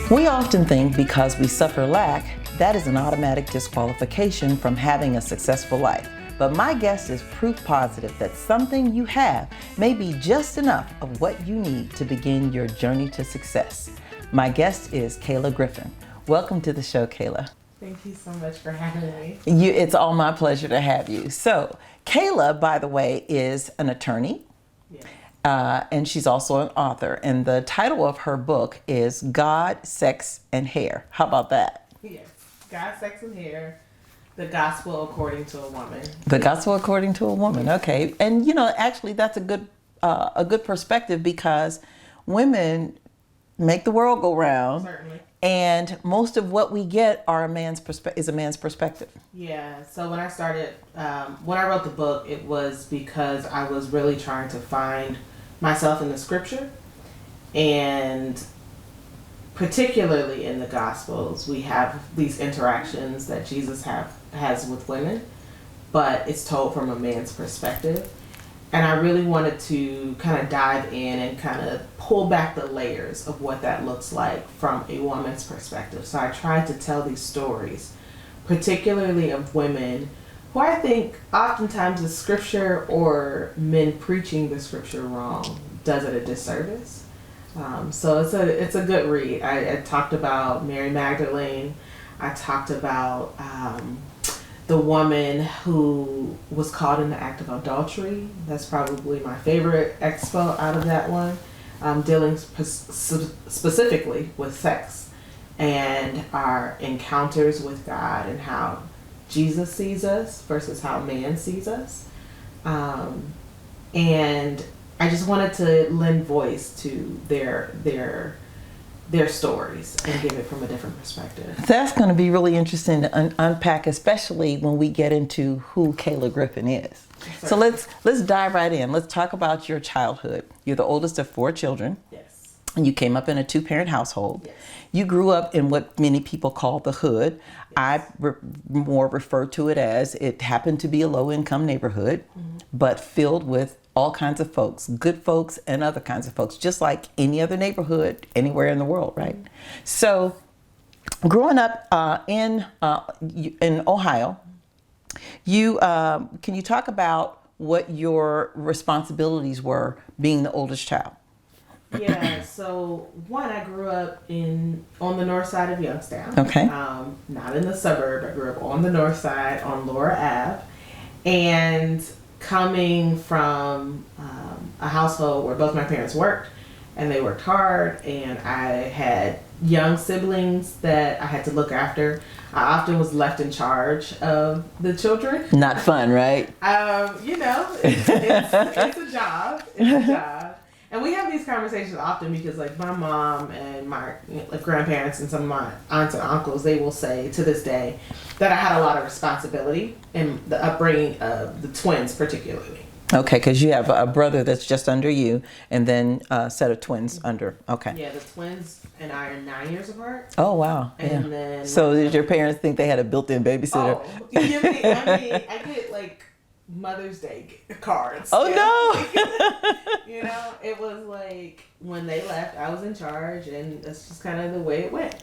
We often think because we suffer lack, that is an automatic disqualification from having a successful life. But my guest is proof positive that something you have may be just enough of what you need to begin your journey to success. My guest is Kayla Griffin. Welcome to the show, Kayla. Thank you so much for having me. It's all my pleasure to have you. So, Kayla, by the way, is an attorney. Yeah. And she's also an author. And the title of her book is God, Sex, and Hair. How about that? Yes. God, Sex, and Hair. The Gospel According to a Woman. The Gospel According to a Woman. Okay. And actually that's a good perspective, because women make the world go round. Certainly. And most of what we get is a man's perspective. Yeah. So when I started, when I wrote the book, it was because I was really trying to find myself in the scripture, and particularly in the Gospels, we have these interactions that Jesus has with women, but it's told from a man's perspective. And I really wanted to kind of dive in and kind of pull back the layers of what that looks like from a woman's perspective. So I tried to tell these stories, particularly of women who I think oftentimes the scripture or men preaching the scripture wrong does it a disservice. So it's a good read. I talked about Mary Magdalene. I talked about the woman who was caught in the act of adultery. That's probably my favorite expo out of that one, dealing specifically with sex and our encounters with God and how Jesus sees us versus how man sees us. And I just wanted to lend voice to their stories and give it from a different perspective. That's going to be really interesting to unpack, especially when we get into who Kayla Griffin is. So let's dive right in. Let's talk about your childhood. You're the oldest of 4 children. Yes. And you came up in a 2-parent household. Yes. You grew up in what many people call the hood. Yes. More refer to it as it happened to be a low-income neighborhood, but filled with all kinds of folks, good folks and other kinds of folks, just like any other neighborhood anywhere in the world, right? So growing up in Ohio, can you talk about what your responsibilities were being the oldest child? Yeah, so I grew up on the north side of Youngstown. Okay. Not in the suburb. I grew up on the north side on Laura Ave. And coming from a household where both my parents worked, and they worked hard, and I had young siblings that I had to look after. I often was left in charge of the children. Not fun, right? It's a job. It's a job. And we have these conversations often because, like, my mom and my grandparents and some of my aunts and uncles, they will say to this day that I had a lot of responsibility in the upbringing of the twins particularly. Okay, because you have a brother that's just under you, and then a set of twins under. Okay. Yeah, the twins and I are 9 years apart. Oh, wow. And then... So did your parents think they had a built-in babysitter? Oh, I get, like, Mother's Day cards. Oh, no. It was like when they left, I was in charge, and that's just kind of the way it went.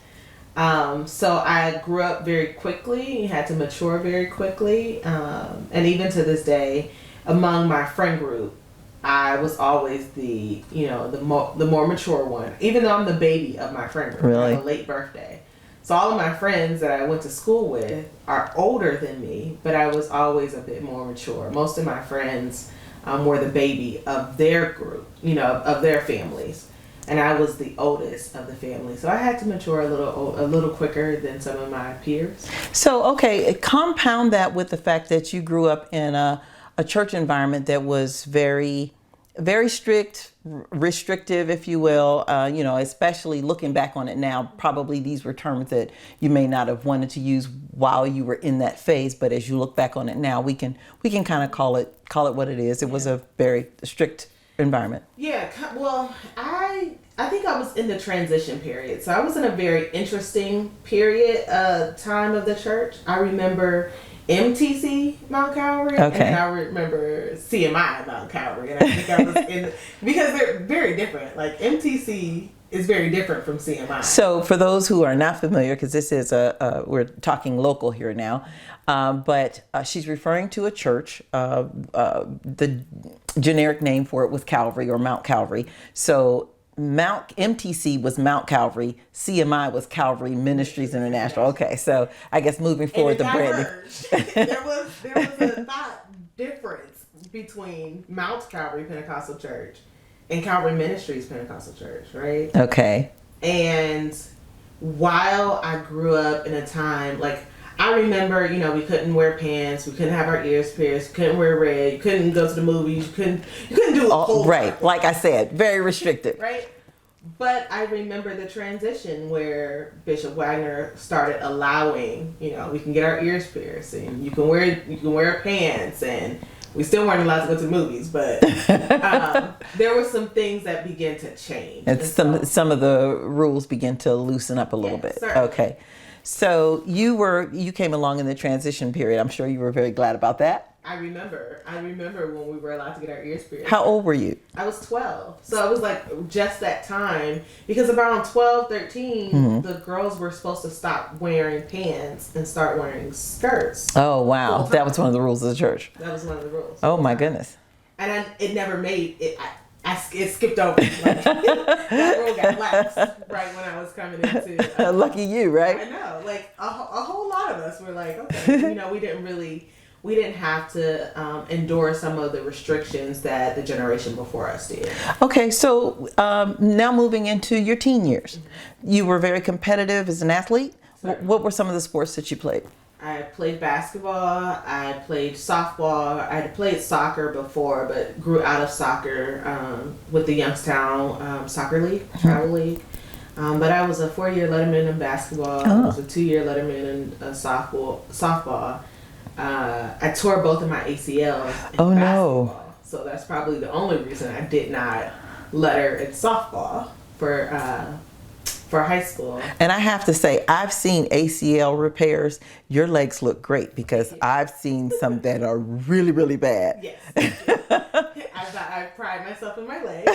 So I grew up very quickly, had to mature very quickly, and even to this day, among my friend group, I was always the more mature one, even though I'm the baby of my friend group. Really? I have a late birthday. So all of my friends that I went to school with are older than me, but I was always a bit more mature. Most of my friends were the baby of their group, of their families. And I was the oldest of the family. So I had to mature a little quicker than some of my peers. So, okay, compound that with the fact that you grew up in a church environment that was very, very strict, restrictive, if you will, especially looking back on it now. Probably these were terms that you may not have wanted to use while you were in that phase, but as you look back on it now, we can kind of call it what it is. It was a very strict environment. Yeah, well, I think I was in the transition period, so I was in a very interesting period time of the church. I remember MTC Mount Calvary, okay, and I remember CMI Mount Calvary, and I think I was in because they're very different. Like MTC is very different from CMI. So for those who are not familiar, because this is we're talking local here now, but she's referring to a church. The generic name for it was Calvary or Mount Calvary. So Mount MTC was Mount Calvary. CMI was Calvary Ministries International. Okay, so I guess moving forward, the branding. there was a thought difference between Mount Calvary Pentecostal Church and Calvary Ministries Pentecostal Church, right? Okay. And while I grew up in a time, like, I remember, we couldn't wear pants, we couldn't have our ears pierced, couldn't wear red, you couldn't go to the movies, you couldn't do a whole right, like I said, very restricted. Right? But I remember the transition where Bishop Wagner started allowing, we can get our ears pierced and you can wear pants, and we still weren't allowed to go to the movies, but there were some things that began to change. And some of the rules begin to loosen up a little bit. Certainly. Okay. So you came along in the transition period. I'm sure you were very glad about that. I remember when we were allowed to get our ears pierced. How old were you? I was 12. So it was like just that time, because around 12, 13, the girls were supposed to stop wearing pants and start wearing skirts. Oh, wow. That was one of the rules of the church. That was one of the rules. Oh, my goodness. And it never made it. It skipped over. Like, that rule got lapsed right when I was coming into. Lucky you, right? I know. Like a whole lot of us were like, okay, we didn't have to endure some of the restrictions that the generation before us did. Okay, so now moving into your teen years, you were very competitive as an athlete. What were some of the sports that you played? I played basketball, I played softball, I had played soccer before, but grew out of soccer with the Youngstown Soccer League, travel league. But I was a 4-year letterman in basketball, I was a 2-year letterman in softball. I tore both of my ACLs in basketball. No. So that's probably the only reason I did not letter in softball for high school. And I have to say, I've seen ACL repairs. Your legs look great, because I've seen some that are really, really bad. Yes. I pride myself in my legs.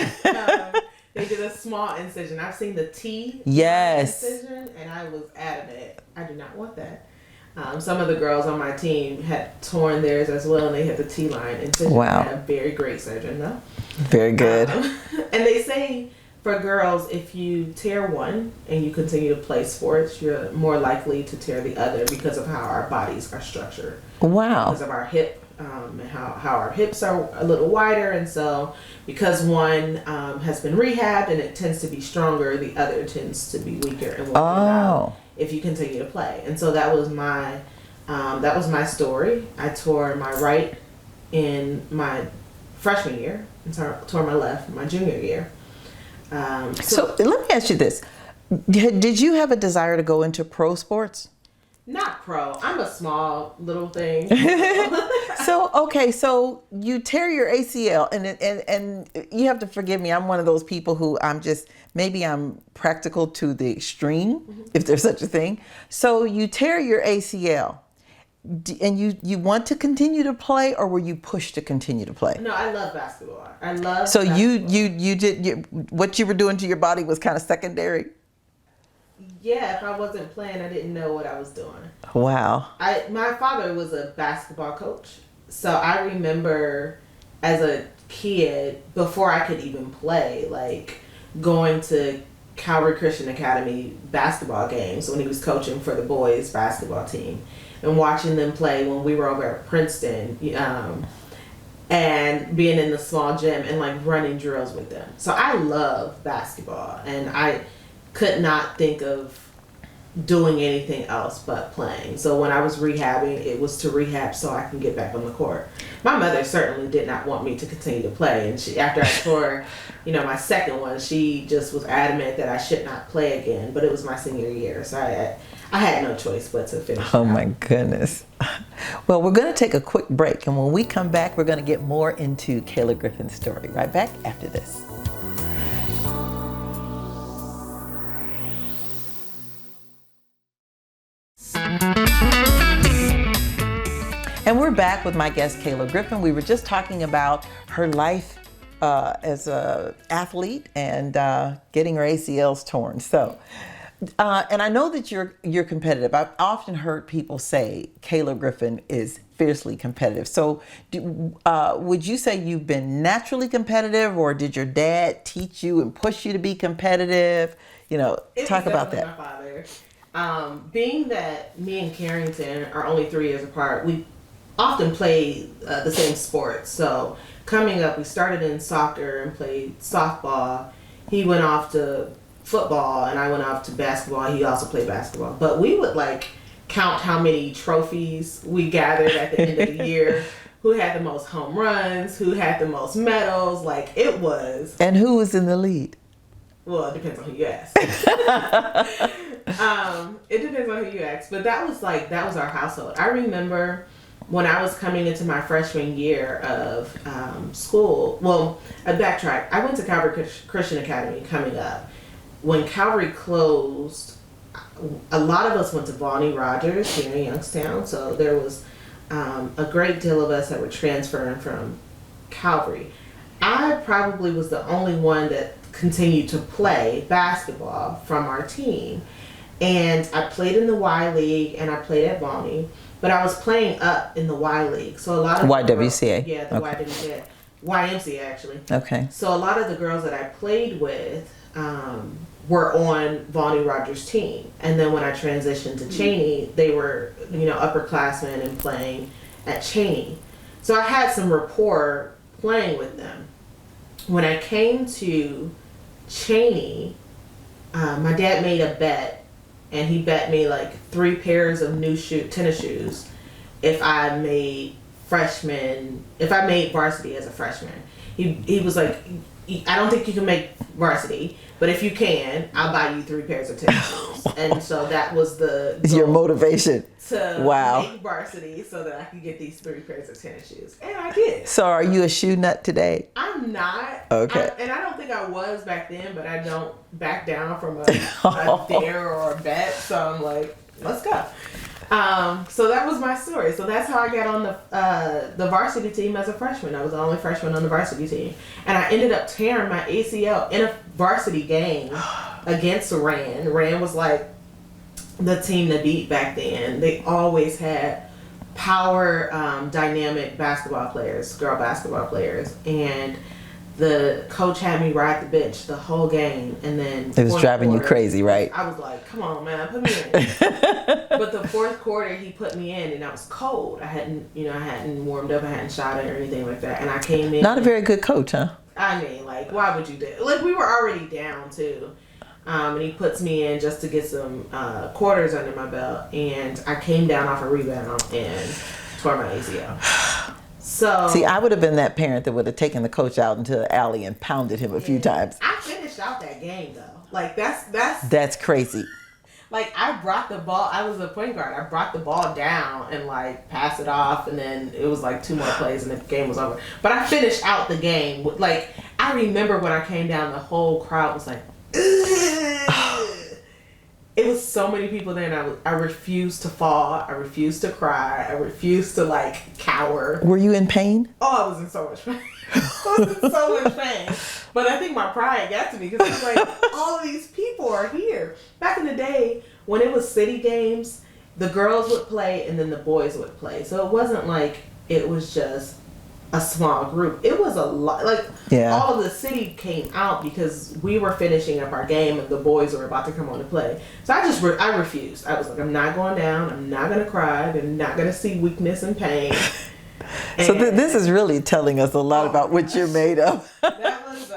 They did a small incision. I've seen the T incision, and I was adamant. I do not want that. Some of the girls on my team had torn theirs as well, and they had the T-line incision. Wow. I had a very great surgeon, though. Very good. And they say, for girls, if you tear one and you continue to play sports, you're more likely to tear the other because of how our bodies are structured. Wow. Because of our hip and how our hips are a little wider. And so because one has been rehabbed and it tends to be stronger, the other tends to be weaker and will out if you continue to play. And so that was my story. I tore my right in my freshman year and tore my left in my junior year. So let me ask you this. Did you have a desire to go into pro Not pro. I'm a small little thing. So you tear your ACL, and you have to forgive me. I'm one of those people who maybe I'm practical to the extreme, if there's such a thing. So you tear your ACL, and you want to continue to play, or were you pushed to continue to play? No, I love basketball. Basketball. You did what you were doing to your body was kind of secondary. Yeah, if I wasn't playing, I didn't know what I was doing. Wow. My father was a basketball coach, so I remember as a kid, before I could even play, like going to Calvary Christian Academy basketball games when he was coaching for the boys basketball team, and watching them play when we were over at Princeton, and being in the small gym and like running drills with them. So I love basketball, and I could not think of doing anything else but playing. So when I was rehabbing, it was to rehab so I can get back on the court. My mother certainly did not want me to continue to play, and after I tore, my second one, she just was adamant that I should not play again. But it was my senior year, so I had no choice but to finish. Oh my goodness. Well, we're going to take a quick break, and when we come back, we're going to get more into Kayla Griffin's story. Right back after this. And we're back with my guest, Kayla Griffin. We were just talking about her life as a athlete and getting her ACLs torn. So, and I know that you're competitive. I've often heard people say Kayla Griffin is fiercely competitive. So, would you say you've been naturally competitive, or did your dad teach you and push you to be competitive? Talk about that. My father. Being that me and Carrington are only 3 years apart, we often played the same sports. So coming up, we started in soccer and played softball. He went off to football and I went off to basketball. He also played basketball. But we would count how many trophies we gathered at the end of the year, who had the most home runs, who had the most medals. It was. And who was in the lead? Well, it depends on who you ask. It depends on who you ask. But that was our household. I remember when I was coming into my freshman year of school. Well, I backtrack. I went to Calvary Christian Academy coming up. When Calvary closed, a lot of us went to Bonnie Rogers here in Youngstown. So there was a great deal of us that were transferring from Calvary. I probably was the only one that continued to play basketball from our team. And I played in the Y League and I played at Bonnie, but I was playing up in the Y League. So a lot of YWCA. Yeah, the okay. YWCA. YMCA actually. Okay. So a lot of the girls that I played with were on Bonnie Rogers' team. And then when I transitioned to Cheney, they were, upperclassmen and playing at Cheney. So I had some rapport playing with them. When I came to Cheney, my dad made a bet, and he bet me 3 pairs of new tennis shoes if I made varsity as a freshman. He was like, I don't think you can make varsity, but if you can, I'll buy you 3 pairs of tennis shoes. And so that was your motivation to make varsity so that I could get these 3 pairs of tennis shoes. And I did. So are you a shoe nut today? I'm not. Okay. And I don't think I was back then, but I don't back down from a dare or a bet. So I'm like, let's go. So that was my story. So that's how I got on the varsity team as a freshman. I was the only freshman on the varsity team. And I ended up tearing my ACL in a varsity game against Rand. Rand was the team to beat back then. They always had power, dynamic basketball players, girl basketball players. And the coach had me ride the bench the whole game, and then it was driving you crazy, right? I was like, "Come on, man, put me in." But the fourth quarter, he put me in, and I was cold. I hadn't warmed up, I hadn't shot it or anything like that, and I came in. Not a very good coach, huh? I mean, why would you do? We were already down too, and he puts me in just to get some quarters under my belt, and I came down off a rebound and tore my ACL. So see, I would have been that parent that would have taken the coach out into the alley and pounded him a few times. I finished out that game though. That's crazy. I brought the ball. I was a point guard. I brought the ball down and passed it off, and then it was 2 more plays and the game was over. But I finished out the game. I remember when I came down, the whole crowd was like, ugh. It was so many people there, and I refused to fall. I refused to cry. I refused to cower. Were you in pain? Oh, I was in so much pain. I was in so much pain. But I think my pride got to me because it was all of these people are here. Back in the day, when it was city games, the girls would play and then the boys would play. So it wasn't it was just a small group. It was a lot. All of the city came out because we were finishing up our game and the boys were about to come on to play. So I refused. I was like, I'm not going down. I'm not going to cry. They're not going to see weakness and pain. So this is really telling us a lot about what you're made of. That was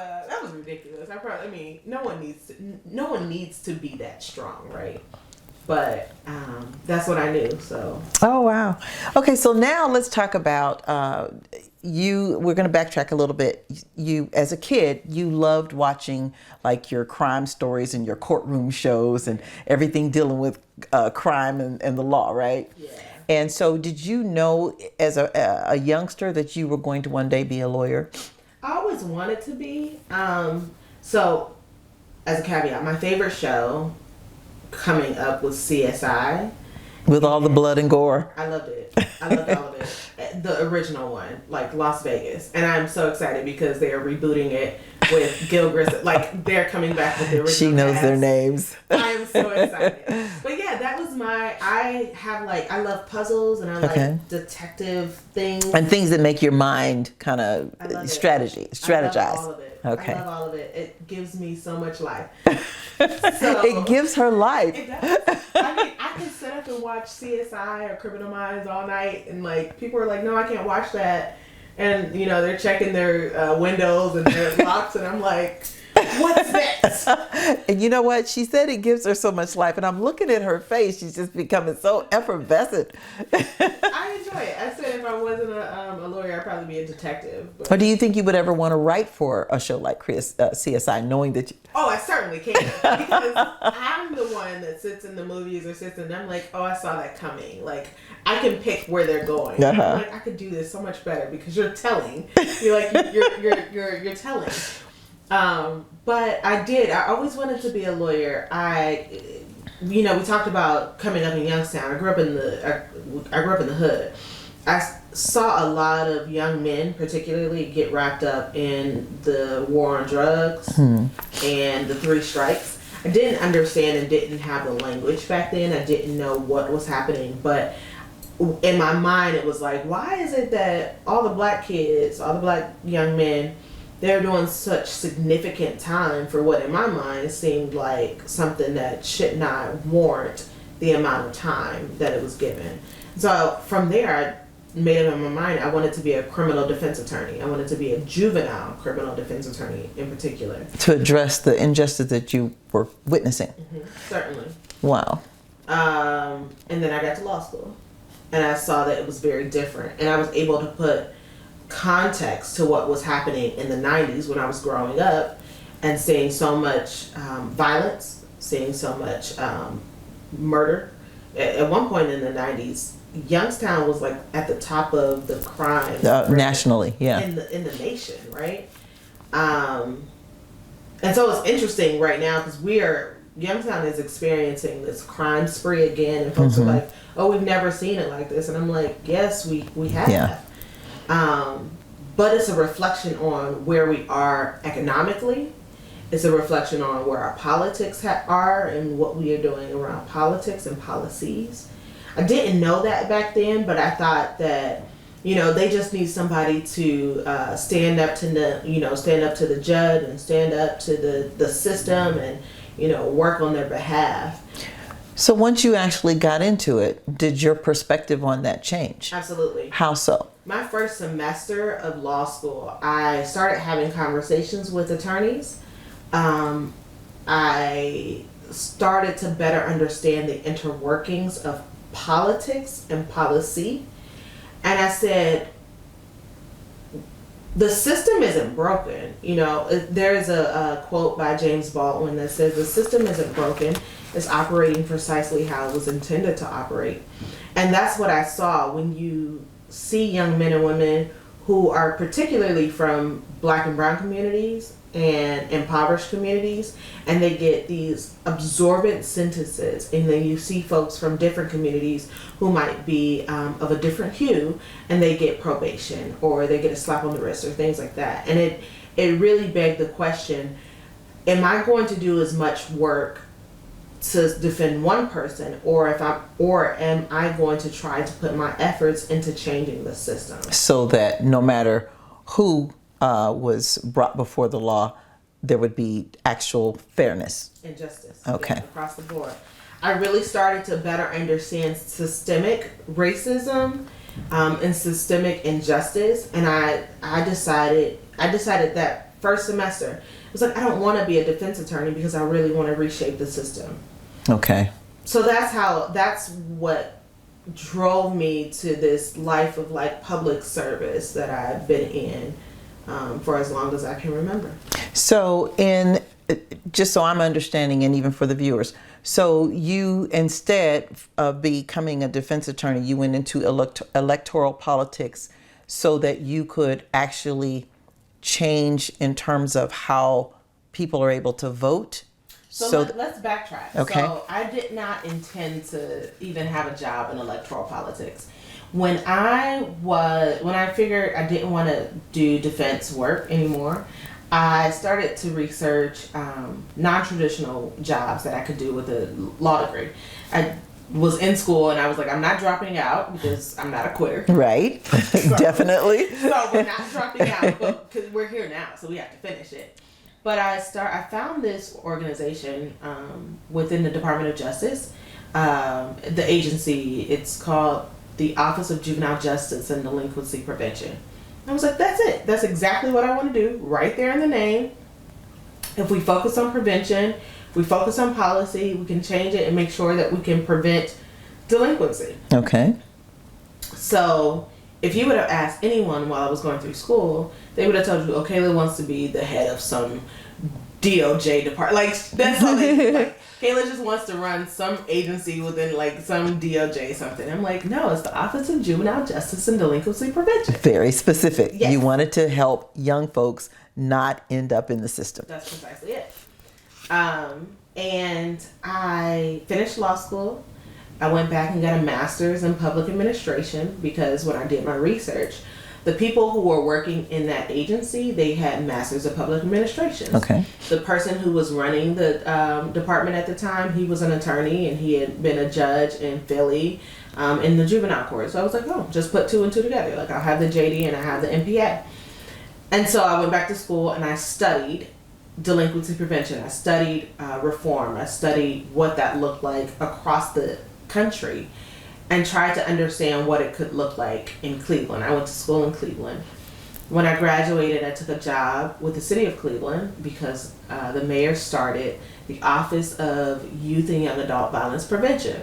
ridiculous. No one needs to be that strong, right? But that's what I knew. So. Oh wow. Okay, so now let's talk about you. We're going to backtrack a little bit. You, as a kid, you loved watching your crime stories and your courtroom shows and everything dealing with crime and the law, right? Yeah. And so, did you know as a youngster that you were going to one day be a lawyer? I always wanted to be. So, as a caveat, my favorite show coming up was CSI, With all the blood and gore. I loved it. I loved all of it. The original one, like Las Vegas. And I'm so excited because they are rebooting it with Gil Grissom. Like, they're coming back with the original She knows cast. their names. I am so excited. But yeah, that was I love puzzles and I like detective things. And things that make your mind kind of strategize. I love all of it. Okay. I love all of it. It gives me so much life. It gives her life. It does. I mean, I can sit up and watch CSI or Criminal Minds all night, and like people are like, "No, I can't watch that," and you know they're checking their windows and their locks, and I'm like, "What's next?" And you know what? She said it gives her so much life, and I'm looking at her face. She's just becoming so effervescent. I enjoy it. I said if I wasn't a lawyer, I'd probably be a detective. But... Or do you think you would ever want to write for a show like CSI, knowing that you... Oh, I certainly can. Because I'm the one that sits in the movies or sits in, I'm like, oh, I saw that coming. Like, I can pick where they're going. I'm like, I could do this so much better because you're telling. You're like, you're telling. But I always wanted to be a lawyer. We talked about coming up in Youngstown. I grew up in the hood. I saw a lot of young men, particularly, get wrapped up in the war on drugs and the 3 strikes. I didn't understand and didn't have the language back then. I didn't know what was happening, but in my mind, it was like, why is it that all the black kids, all the black young men, they're doing such significant time for what in my mind seemed like something that should not warrant the amount of time that it was given. So from there, I made up in my mind I wanted to be a criminal defense attorney. I wanted to be a juvenile criminal defense attorney in particular. To address the injustice that you were witnessing. Certainly. Wow. And then I got to law school. And I saw that it was very different. And I was able to put context to what was happening in the 90s when I was growing up and seeing so much violence, seeing so much murder. At one point in the 90s, Youngstown was like at the top of the crime nationally, in the nation, right? And so it's interesting right now because Youngstown is experiencing this crime spree again, and folks are like, "Oh, we've never seen it like this," and I'm like, "Yes, we have." Yeah. But it's a reflection on where we are economically. It's a reflection on where our politics are and what we are doing around politics and policies. I didn't know that back then, but I thought that, they just need somebody to stand up to the judge and stand up to the system and, work on their behalf. So once you actually got into it, did your perspective on that change? Absolutely. How so? My first semester of law school, I started having conversations with attorneys. I started to better understand the interworkings of politics and policy. And I said, the system isn't broken. There's a quote by James Baldwin that says, the system isn't broken. It's operating precisely how it was intended to operate. And that's what I saw when you see young men and women who are particularly from Black and brown communities and impoverished communities, and they get these absorbent sentences, and then you see folks from different communities who might be of a different hue, and they get probation or they get a slap on the wrist or things like that. And it really begged the question, am I going to do as much work to defend one person, or am I going to try to put my efforts into changing the system so that no matter who was brought before the law, there would be actual fairness and justice across the board. I really started to better understand systemic racism and systemic injustice, and I decided that first semester, it was like, I don't want to be a defense attorney because I really want to reshape the system. Okay. So that's what drove me to this life of like public service that I've been in for as long as I can remember. So just so I'm understanding, and even for the viewers, so you, instead of becoming a defense attorney, you went into electoral politics so that you could actually change in terms of how people are able to vote? let's backtrack. Okay. So I did not intend to even have a job in electoral politics. When I figured I didn't want to do defense work anymore, I started to research non-traditional jobs that I could do with a law degree. I was in school and I was like, I'm not dropping out because I'm not a quitter. Right. Definitely. So we're not dropping out because we're here now, so we have to finish it. But I found this organization within the Department of Justice, the agency. It's called the Office of Juvenile Justice and Delinquency Prevention. I was like, that's it. That's exactly what I want to do, right there in the name. If we focus on prevention, if we focus on policy, we can change it and make sure that we can prevent delinquency. Okay. So if you would have asked anyone while I was going through school, they would have told you, oh, Kayla wants to be the head of some DOJ department. Like, that's all they do. Like, Kayla just wants to run some agency within, like, some DOJ something. I'm like, no, it's the Office of Juvenile Justice and Delinquency Prevention. Very specific. Yes. You wanted to help young folks not end up in the system. That's precisely it. And I finished law school. I went back and got a master's in public administration because when I did my research, the people who were working in that agency, they had masters of public administration. Okay. The person who was running the department at the time, he was an attorney and he had been a judge in Philly in the juvenile court. So I was like, oh, just put two and two together. Like, I'll have the JD and I have the MPA. And so I went back to school and I studied delinquency prevention. I studied reform. I studied what that looked like across the country and tried to understand what it could look like in Cleveland. I went to school in Cleveland. When I graduated, I took a job with the city of Cleveland because the mayor started the Office of Youth and Young Adult Violence Prevention.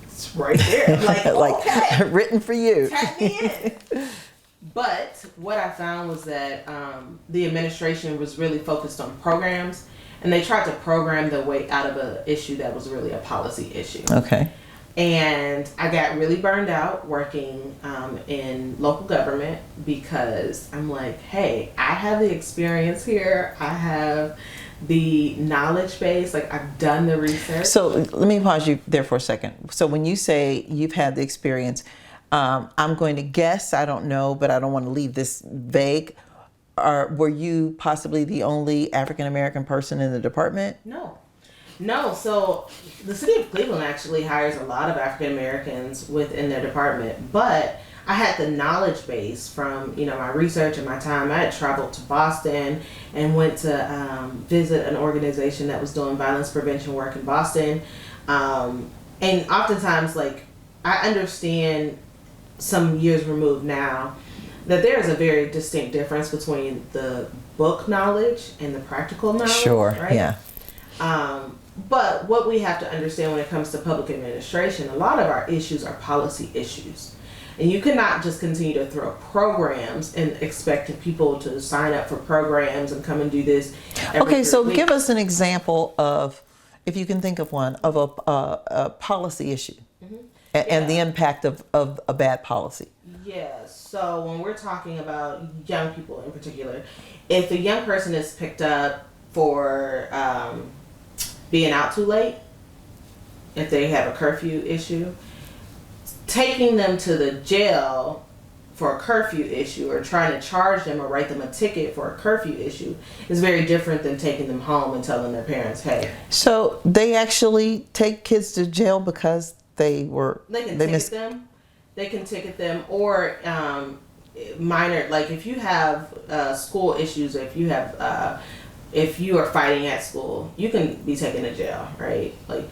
It's right there. Like, okay. Written for you. Tap me in. But what I found was that the administration was really focused on programs, and they tried to program their way out of an issue that was really a policy issue. Okay. And I got really burned out working in local government because I'm like, hey, I have the experience here. I have the knowledge base. Like, I've done the research. So let me pause you there for a second. So when you say you've had the experience, I'm going to guess, I don't know, but I don't want to leave this vague. Were you possibly the only African-American person in the department? No, so the city of Cleveland actually hires a lot of African Americans within their department, but I had the knowledge base from, my research and my time. I had traveled to Boston and went to visit an organization that was doing violence prevention work in Boston. And oftentimes, like, I understand some years removed now that there is a very distinct difference between the book knowledge and the practical knowledge. Sure, right? Yeah. But what we have to understand when it comes to public administration, a lot of our issues are policy issues. And you cannot just continue to throw programs and expect people to sign up for programs and come and do this. Okay, so give us an example of, if you can think of one, of a policy issue and the impact of a bad policy. Yeah, so when we're talking about young people in particular, if a young person is picked up for being out too late, if they have a curfew issue, taking them to the jail for a curfew issue or trying to charge them or write them a ticket for a curfew issue is very different than taking them home and telling their parents, hey. So they actually take kids to jail because they can ticket them or minor, like if you have school issues, if you have if you are fighting at school, you can be taken to jail, right? Like,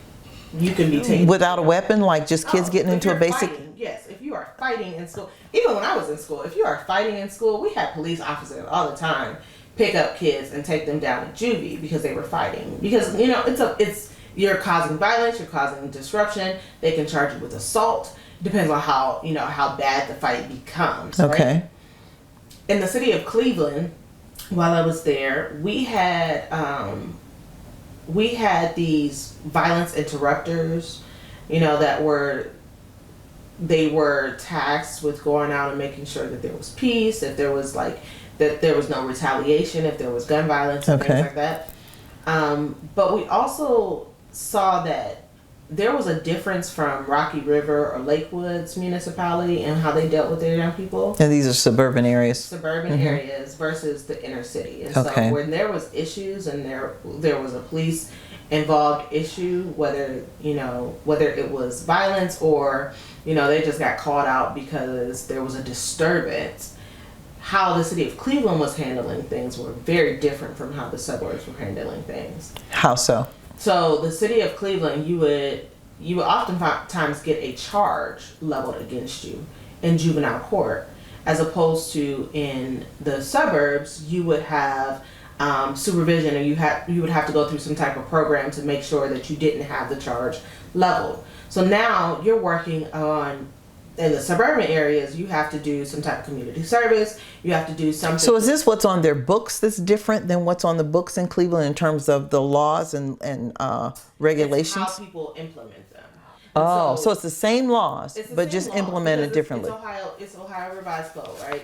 you can be taken without a weapon, like just kids getting into a basic. Yes, if you are fighting in school, even when I was in school, if you are fighting in school, we had police officers all the time pick up kids and take them down to juvie because they were fighting. Because it's you're causing violence, you're causing disruption. They can charge you with assault. Depends on how bad the fight becomes. Okay. Right? In the city of Cleveland, while I was there, we had these violence interrupters, that were tasked with going out and making sure that there was peace, if there was that there was no retaliation, if there was gun violence and things like that. But we also saw that there was a difference from Rocky River or Lakewood's municipality and how they dealt with their young people. And these are suburban areas. Suburban areas versus the inner city. And Okay. so when there was issues and there was a police involved issue, whether it was violence or, they just got called out because there was a disturbance, how the city of Cleveland was handling things were very different from how the suburbs were handling things. How so? So the city of Cleveland, you would oftentimes get a charge leveled against you in juvenile court, as opposed to in the suburbs, you would have supervision, and you would have to go through some type of program to make sure that you didn't have the charge leveled. So now you're working on, in the suburban areas, you have to do some type of community service. You have to do something. So is this what's on their books that's different than what's on the books in Cleveland in terms of the laws and regulations? It's how people implement them. Oh, so it's the same laws, but just law, implemented differently. It's Ohio revised code, right?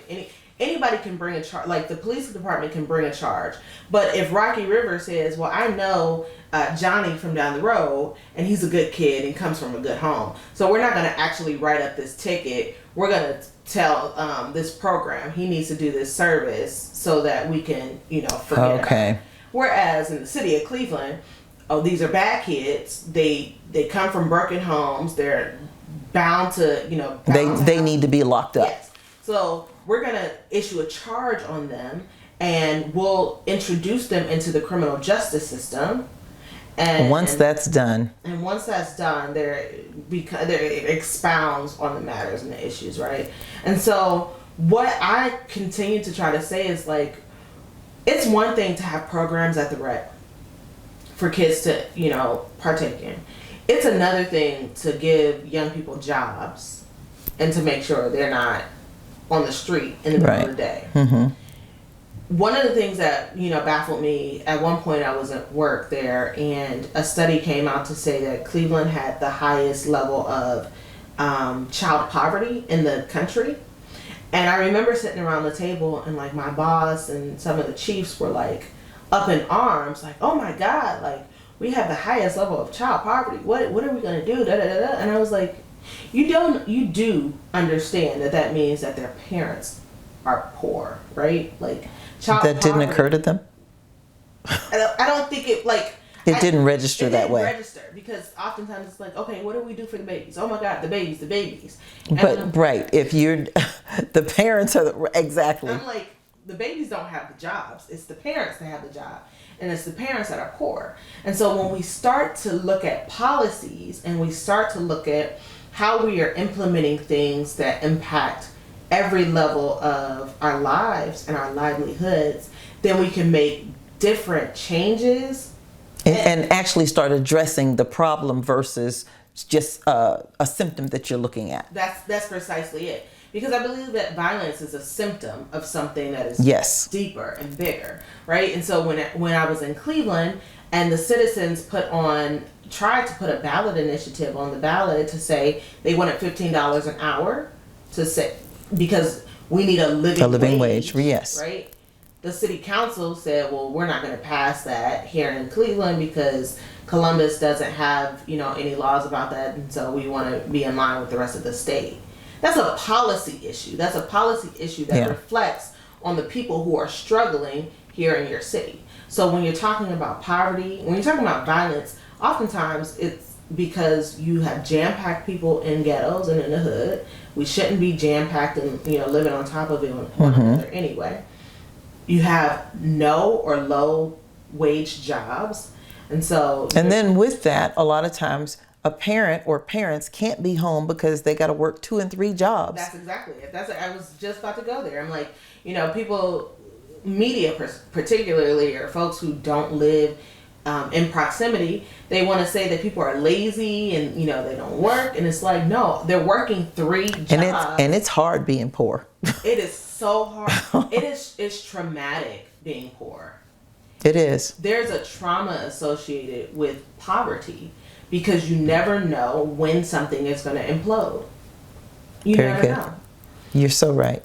Anybody can bring a charge, like the police department can bring a charge. But if Rocky River says, well, I know Johnny from down the road, and he's a good kid and comes from a good home, so we're not going to actually write up this ticket. We're going to tell this program he needs to do this service so that we can, forget about it. Whereas in the city of Cleveland, oh, these are bad kids. They come from broken homes. They're bound to, they need to be locked up. Yes. So we're going to issue a charge on them, and we'll introduce them into the criminal justice system. And once that's done, it expounds on the matters and the issues, right? And so what I continue to try to say is, like, it's one thing to have programs at the rec for kids to, partake in. It's another thing to give young people jobs and to make sure they're not on the street in the middle of the day. Mm-hmm. One of the things that, baffled me, at one point I was at work there, and a study came out to say that Cleveland had the highest level of child poverty in the country. And I remember sitting around the table, and like my boss and some of the chiefs were like up in arms, like, oh my God, like, we have the highest level of child poverty. What are we going to do? Da, da, da, da. And I was like, you do understand that means that their parents are poor, right? Like, child that poverty, didn't occur to them? I don't think it, like... It didn't register that way. It didn't register, because oftentimes it's like, okay, what do we do for the babies? Oh my God, the babies. But, right, if you're... the parents are... Exactly. I'm like, the babies don't have the jobs. It's the parents that have the job. And it's the parents that are poor. And so when we start to look at policies, and we start to look at how we are implementing things that impact every level of our lives and our livelihoods, then we can make different changes. And actually start addressing the problem versus just a symptom that you're looking at. That's precisely it. Because I believe that violence is a symptom of something that is deeper and bigger, right? And so when I was in Cleveland, and the citizens tried to put a ballot initiative on the ballot to say they wanted $15 an hour to say, because we need a living wage, yes, right? The city council said, well, we're not going to pass that here in Cleveland because Columbus doesn't have, any laws about that, and so we want to be in line with the rest of the state. That's a policy issue. That's a policy issue that reflects on the people who are struggling here in your city. So when you're talking about poverty, when you're talking about violence, oftentimes it's because you have jam-packed people in ghettos and in the hood. We shouldn't be jam-packed and living on top of one another anyway. You have no or low wage jobs, and then with that, a lot of times a parent or parents can't be home because they got to work 2 and 3 jobs. That's exactly it. I was just about to go there. I'm like, people, media particularly, or folks who don't live in proximity, they want to say that people are lazy and they don't work, and it's like, no, they're working 3 jobs. And it's hard being poor. It is so hard. It's traumatic being poor. It is. There's a trauma associated with poverty because you never know when something is going to implode. You never know. You're so right.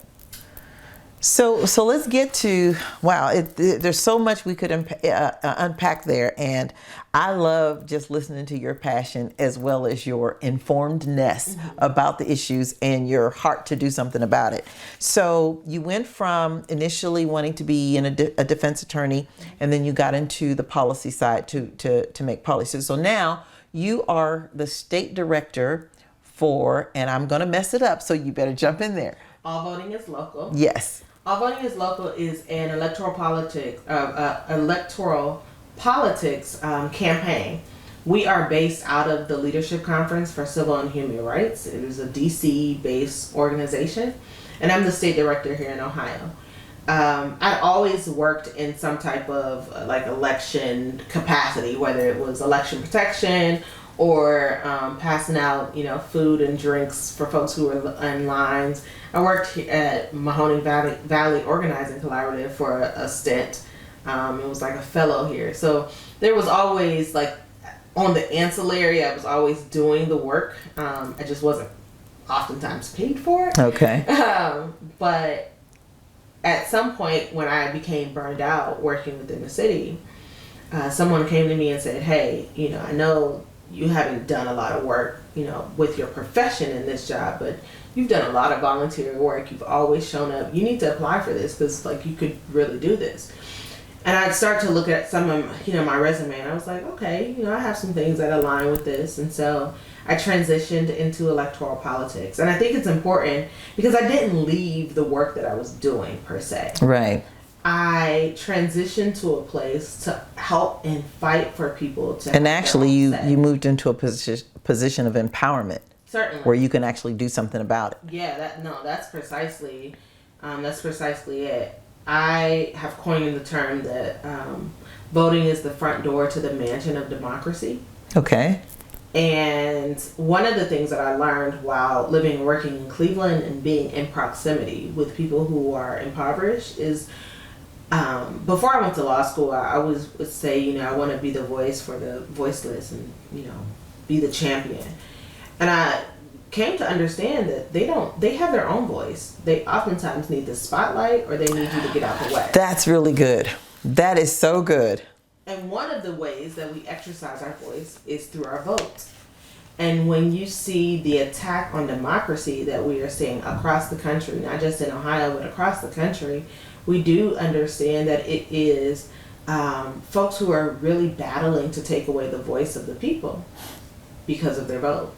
So let's get to, wow, there's so much we could unpack there. And I love just listening to your passion as well as your informedness about the issues and your heart to do something about it. So you went from initially wanting to be a defense attorney, and then you got into the policy side to make policy. So now you are the state director for, and I'm going to mess it up, so you better jump in there. All Voting is Local. Yes. All Voting is Local is an electoral politics campaign. We are based out of the Leadership Conference for Civil and Human Rights. It is a DC-based organization, and I'm the state director here in Ohio. I always worked in some type of like election capacity, whether it was election protection or passing out, food and drinks for folks who were in lines. I worked at Mahoning Valley Organizing Collaborative for a stint. It was like a fellow here. So there was always like on the ancillary, I was always doing the work. I just wasn't oftentimes paid for it. Okay. But at some point when I became burned out working within the city, someone came to me and said, hey, I know you haven't done a lot of work, with your profession in this job, but you've done a lot of volunteer work. You've always shown up. You need to apply for this because you could really do this. And I'd start to look at some of, my resume, and I was like, okay, I have some things that align with this. And so I transitioned into electoral politics. And I think it's important because I didn't leave the work that I was doing per se. Right. I transitioned to a place to help and fight for people to. And actually, you moved into a position of empowerment. Certainly. Where you can actually do something about it. Yeah, that's precisely it. I have coined the term that voting is the front door to the mansion of democracy. Okay. And one of the things that I learned while living and working in Cleveland and being in proximity with people who are impoverished is, before I went to law school, I always would say, I want to be the voice for the voiceless and, be the champion. And I came to understand that they have their own voice. They oftentimes need the spotlight or they need you to get out the way. That's really good. That is so good. And one of the ways that we exercise our voice is through our votes. And when you see the attack on democracy that we are seeing across the country, not just in Ohio, but across the country, we do understand that it is folks who are really battling to take away the voice of the people because of their vote.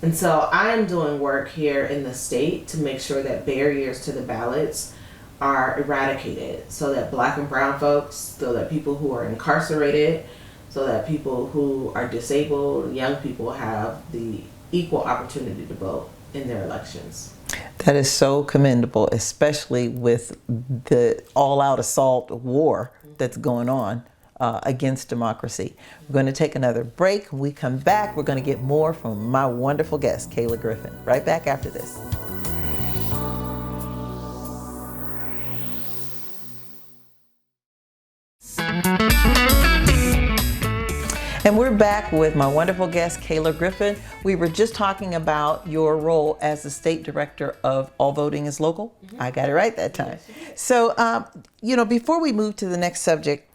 And so I'm doing work here in the state to make sure that barriers to the ballots are eradicated so that Black and brown folks, so that people who are incarcerated, so that people who are disabled, young people have the equal opportunity to vote in their elections. That is so commendable, especially with the all-out assault war that's going on against democracy. We're going to take another break. When we come back, we're going to get more from my wonderful guest, Kayla Griffin. Right back after this. And we're back with my wonderful guest, Kayla Griffin. We were just talking about your role as the state director of All Voting is Local. Mm-hmm. I got it right that time. Yes, so, before we move to the next subject,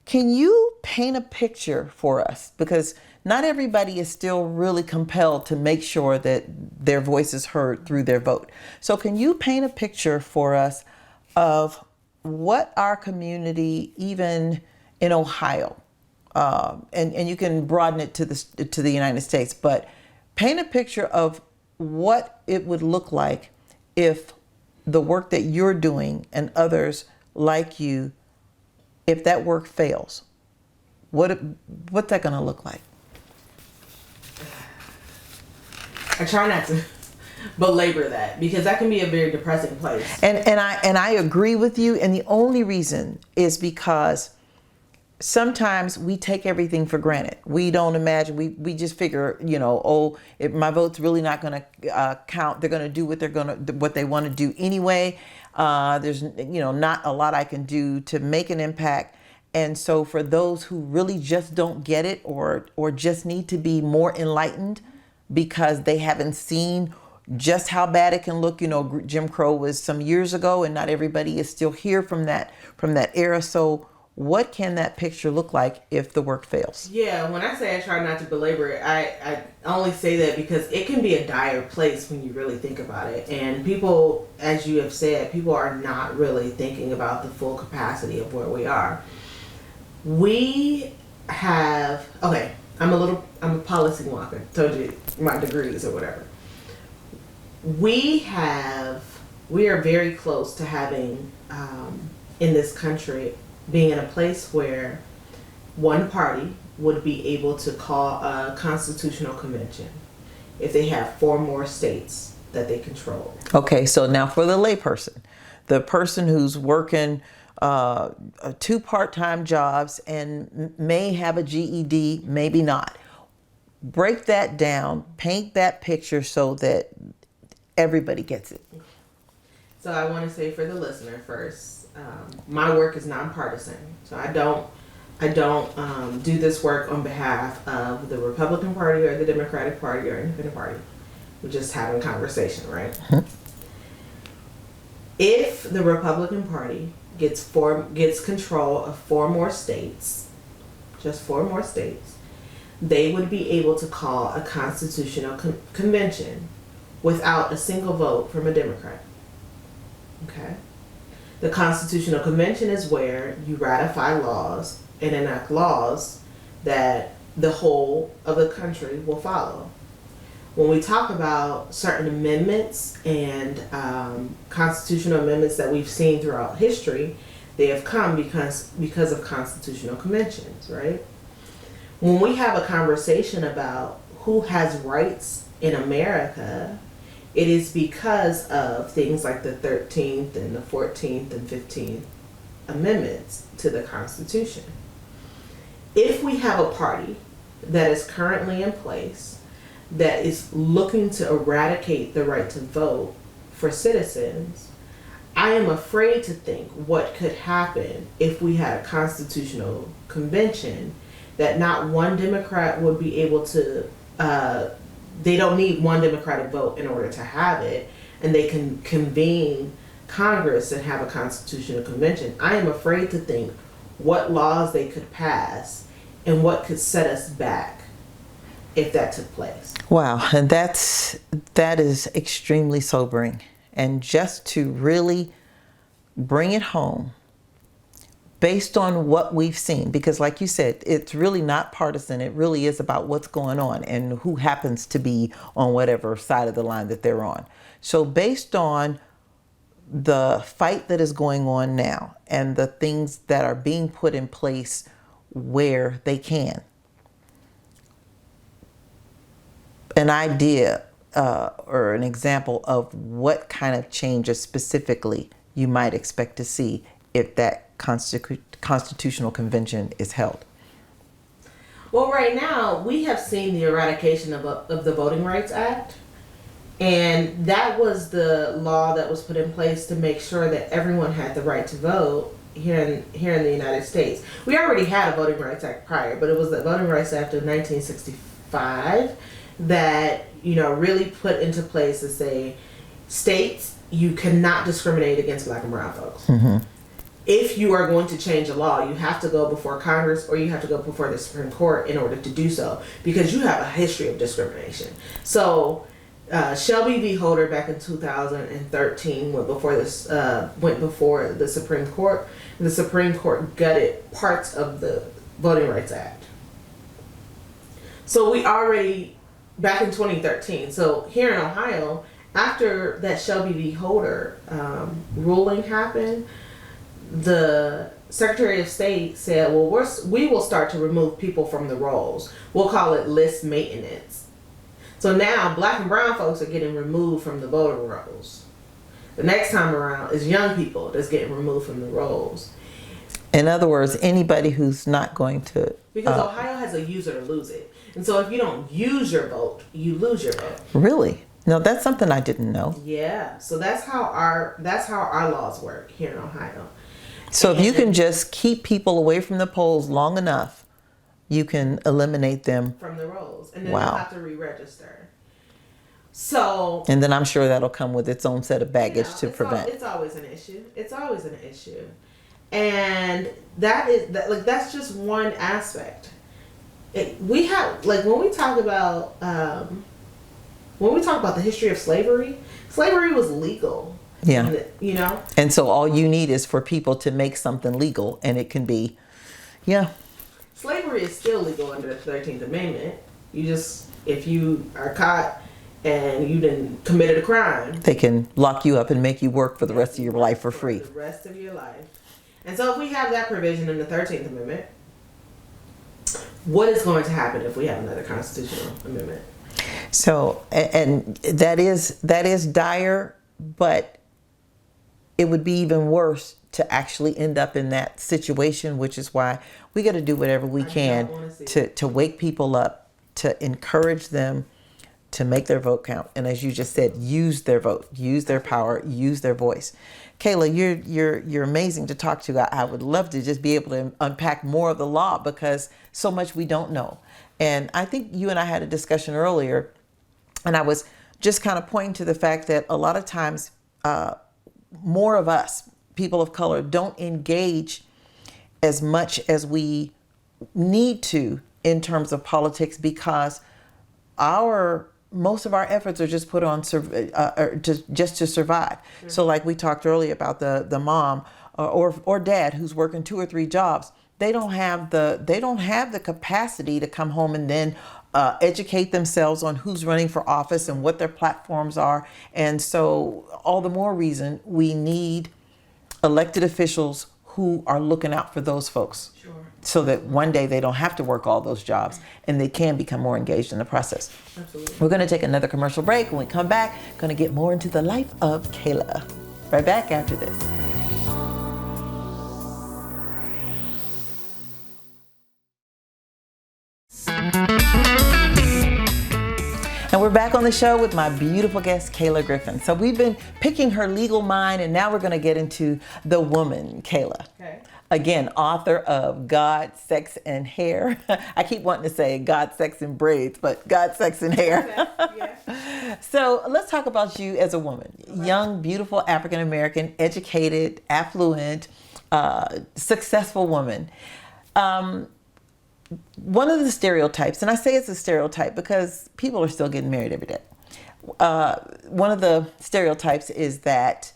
can you paint a picture for us? Because not everybody is still really compelled to make sure that their voice is heard through their vote. So can you paint a picture for us of what our community, even in Ohio, and you can broaden it to the United States, but paint a picture of what it would look like if the work that you're doing and others like you, if that work fails, what's that going to look like? I try not to belabor that because that can be a very depressing place. And I agree with you. And the only reason is because sometimes we take everything for granted. We don't imagine, we just figure, if my vote's really not going to count, they're going to do what they want to do anyway. There's, not a lot I can do to make an impact. And so for those who really just don't get it or just need to be more enlightened because they haven't seen, just how bad it can look. You know, Jim Crow was some years ago, and not everybody is still here from that era. So what can that picture look like if the work fails? Yeah, when I say I try not to belabor it, I only say that because it can be a dire place when you really think about it. And people, as you have said, people are not really thinking about the full capacity of where we are. We have, okay, I'm a policy wonker, told you my degrees or whatever. We are very close to having, in this country, being in a place where one party would be able to call a constitutional convention if they have 4 more states that they control. Okay, so now for the layperson, the person who's working 2 part-time jobs and may have a GED, maybe not. Break that down, paint that picture so that everybody gets it. So I want to say for the listener first, my work is nonpartisan. So I don't do this work on behalf of the Republican Party or the Democratic Party or Independent Party. We're just having a conversation, right? Mm-hmm. If the Republican Party gets control of 4 more states, just 4 more states, they would be able to call a constitutional convention without a single vote from a Democrat. Okay? The Constitutional Convention is where you ratify laws and enact laws that the whole of the country will follow. When we talk about certain amendments and constitutional amendments that we've seen throughout history, they have come because of constitutional conventions, right? When we have a conversation about who has rights in America, it is because of things like the 13th and the 14th and 15th amendments to the Constitution. If we have a party that is currently in place that is looking to eradicate the right to vote for citizens, I am afraid to think what could happen if we had a constitutional convention that not one Democrat would be able to they don't need one Democratic vote in order to have it, and they can convene Congress and have a constitutional convention. I am afraid to think what laws they could pass and what could set us back if that took place. Wow, and that is extremely sobering. And just to really bring it home, based on what we've seen, because like you said, it's really not partisan. It really is about what's going on and who happens to be on whatever side of the line that they're on. So based on the fight that is going on now and the things that are being put in place where they can, an idea or an example of what kind of changes specifically you might expect to see if that constitutional convention is held? Well, right now we have seen the eradication of the Voting Rights Act, and that was the law that was put in place to make sure that everyone had the right to vote here in the United States. We already had a Voting Rights Act prior, but it was the Voting Rights Act of 1965 that really put into place to say states, you cannot discriminate against Black and brown folks. Mm-hmm. If you are going to change a law, you have to go before Congress or you have to go before the Supreme Court in order to do so, because you have a history of discrimination. So Shelby v. Holder back in 2013 went before the Supreme Court. The Supreme Court gutted parts of the Voting Rights Act. So we already, back in 2013, so here in Ohio, after that Shelby v. Holder ruling happened, the Secretary of State said, well, we will start to remove people from the rolls. We'll call it list maintenance. So now Black and brown folks are getting removed from the voting rolls. The next time around is young people that's getting removed from the rolls. In other words, anybody who's not going to... Because Ohio has a use it or lose it. And so if you don't use your vote, you lose your vote. Really? No, that's something I didn't know. Yeah. So that's how our laws work here in Ohio. So if you can just keep people away from the polls long enough, you can eliminate them from the rolls, and then wow. they'll have to re-register. So, And then I'm sure that'll come with its own set of baggage to prevent. It's always an issue. It's always an issue. And that's just one aspect. We have, like, when we talk about the history of slavery was legal. Yeah. You know? And so all you need is for people to make something legal, and it can be, yeah. Slavery is still legal under the 13th Amendment. You just, if you are caught and you didn't committed a crime, They can lock you up and make you work for the rest of your life for free. the rest of your life. And so if we have that provision in the 13th Amendment, what is going to happen if we have another constitutional amendment? So, and that is dire, but it would be even worse to actually end up in that situation, which is why we got to do whatever we can to wake people up, to encourage them to make their vote count. And as you just said, use their vote, use their power, use their voice. Kayla, you're amazing to talk to. I would love to just be able to unpack more of the law, because so much we don't know. And I think you and I had a discussion earlier, and I was just kind of pointing to the fact that a lot of times more of us, people of color, don't engage as much as we need to in terms of politics, because most of our efforts are just put on just to survive. Mm-hmm. So like we talked earlier about the mom or dad who's working 2 or 3 jobs. They don't have the capacity to come home and then educate themselves on who's running for office and what their platforms are. And so all the more reason we need elected officials who are looking out for those folks. Sure. So that one day they don't have to work all those jobs and they can become more engaged in the process. Absolutely. We're going to take another commercial break. When we come back, going to get more into the life of Kayla. Right back after this. And we're back on the show with my beautiful guest, Kayla Griffin. So we've been picking her legal mind, and now we're going to get into the woman, Kayla. Okay. Again, author of God, Sex, and Hair. I keep wanting to say God, Sex, and Braids, but God, Sex, and Hair. Yeah. So let's talk about you as a woman. Okay. Young, beautiful, African-American, educated, affluent, successful woman. One of the stereotypes, and I say it's a stereotype because people are still getting married every day. One of the stereotypes is that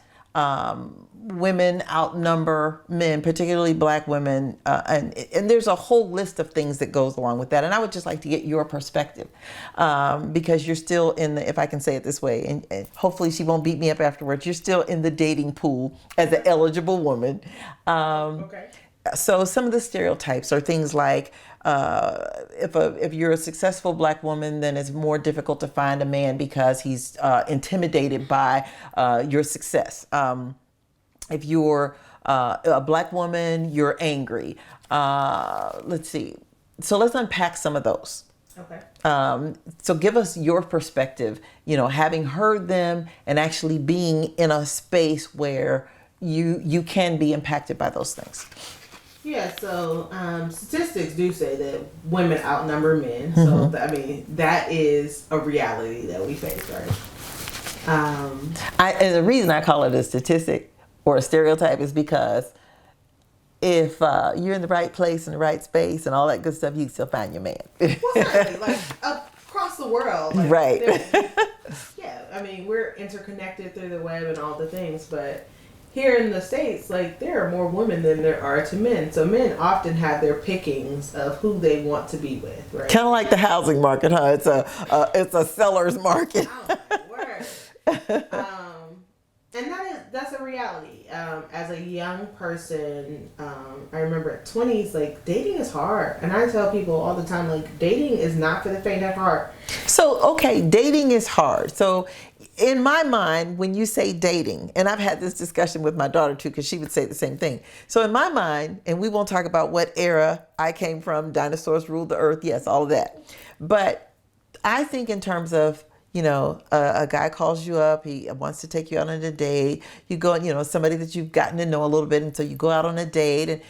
women outnumber men, particularly Black women, and there's a whole list of things that goes along with that. And I would just like to get your perspective, because you're still in the, if I can say it this way, and hopefully she won't beat me up afterwards, you're still in the dating pool as an eligible woman. Okay. So some of the stereotypes are things like, if you're a successful Black woman, then it's more difficult to find a man because he's intimidated by your success. If you're a Black woman, you're angry. Let's see. So let's unpack some of those. Okay. So give us your perspective, having heard them and actually being in a space where you can be impacted by those things. Yeah, so statistics do say that women outnumber men. Mm-hmm. So, I mean, that is a reality that we face, right? And the reason I call it a statistic or a stereotype is because if you're in the right place, in the right space, and all that good stuff, you can still find your man. Well, certainly, like across the world. Like, right. Yeah, I mean, we're interconnected through the web and all the things, but here in the States, like, there are more women than there are to men. So men often have their pickings of who they want to be with, right? Kind of like the housing market, huh? It's a seller's market. Oh, word. And that's a reality. As a young person, I remember at 20s, like, dating is hard. And I tell people all the time, like, dating is not for the faint of heart. So, okay, dating is hard. So in my mind, when you say dating, and I've had this discussion with my daughter too, because she would say the same thing. So in my mind, and we won't talk about what era I came from, dinosaurs ruled the earth, yes, all of that. But I think in terms of a guy calls you up, he wants to take you out on a date. You go, somebody that you've gotten to know a little bit, and so you go out on a date, and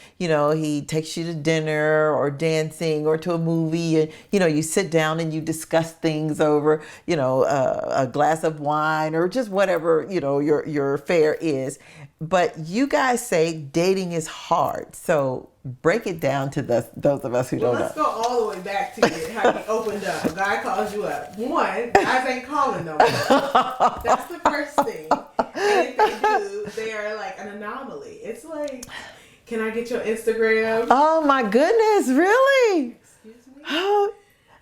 he takes you to dinner or dancing or to a movie, and you sit down and you discuss things over, a glass of wine or just whatever your fare is. But you guys say dating is hard, so break it down to those of us who don't know. Let's go all the way back to how you opened up. A guy calls you up. One, guys ain't calling no more. That's the first thing. And if they do, they are like an anomaly. It's like, can I get your Instagram? Oh my goodness, really? Excuse me? Oh,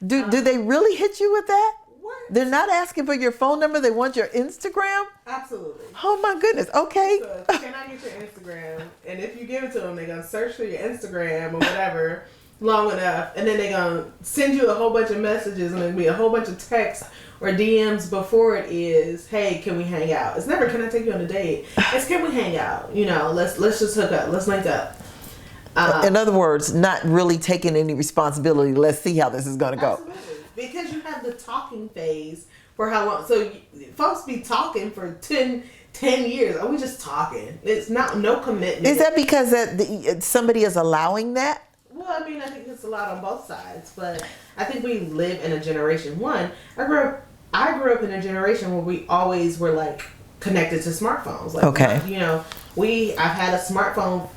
do they really hit you with that? What? They're not asking for your phone number. They want your Instagram? Absolutely. Oh my goodness. Okay. So, can I get your Instagram? And if you give it to them, they're going to search for your Instagram or whatever long enough. And then they're going to send you a whole bunch of messages, and it'll be a whole bunch of texts or DMs before it is, hey, can we hang out? It's never, can I take you on a date? It's, can we hang out? Let's just hook up. Let's link up. In other words, not really taking any responsibility. Let's see how this is going to go. Absolutely. Because you have the talking phase for how long? So folks be talking for 10 years. Are we just talking? It's no commitment. Is that because somebody is allowing that? Well, I mean, I think it's a lot on both sides, but I think we live in a generation. One, I grew up in a generation where we always were like connected to smartphones. Like, okay. I've had a smartphone